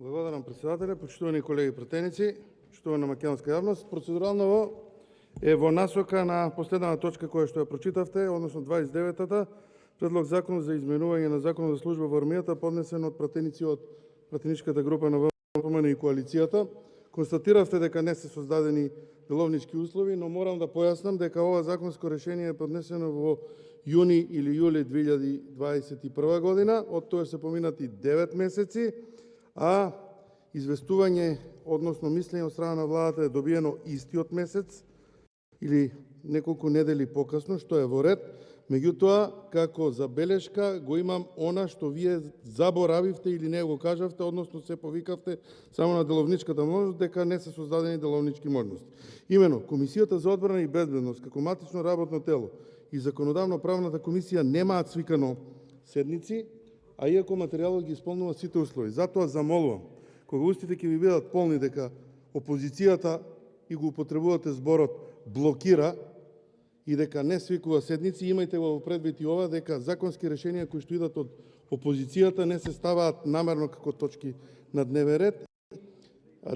Благодарам, председателя. Почитувани колеги пратеници, почитувана македонска јавност, процедурално е во насока на последната точка која што ја прочитавте, односно 29-та, Предлог закон за изменување на Законот за служба во армијата, поднесен од пратеници од пратеничката група на ВМРО и коалицијата. Констатиравте дека не се создадени деловнички услови, но морам да појаснам дека ова законско решение е поднесено во јуни или јули 2021 година, од тоа се поминати 9 месеци, а известување, односно мислење од страна на владата е добиено истиот месец или неколку недели покасно, што е во ред. Меѓутоа, како забелешка го имам она што вие заборавивте или не го кажавте, односно се повикавте само на деловничката можност, дека не се создадени деловнички можности. Имено, Комисијата за одбрана и безбедност, како матично работно тело и Законодавно-правната комисија немаат свикано седници, а иако материјалот ги исполнува сите услови. Затоа замолувам, кога устите ќе ви бидат полни дека опозицијата и го употребувате зборот блокира и дека не свикува седници, имајте во предвид и ова, дека законски решенија кои што идат од опозицијата не се ставаат намерно како точки на дневен ред.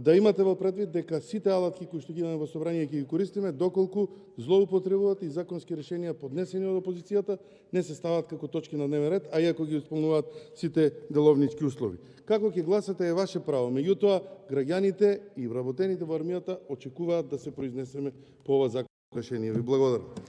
Да имате во предвид дека сите алатки кои што ги имаме во собрание ќе ги користиме доколку злоупотребуваат и законски решенија поднесени од опозицијата не се ставаат како точки на дневен ред, а иако ги исполнуваат сите деловнички услови. Како ќе гласате е ваше право, меѓутоа граѓаните и вработените во армијата очекуваат да се произнесеме по ова законско решение. Ви благодарам.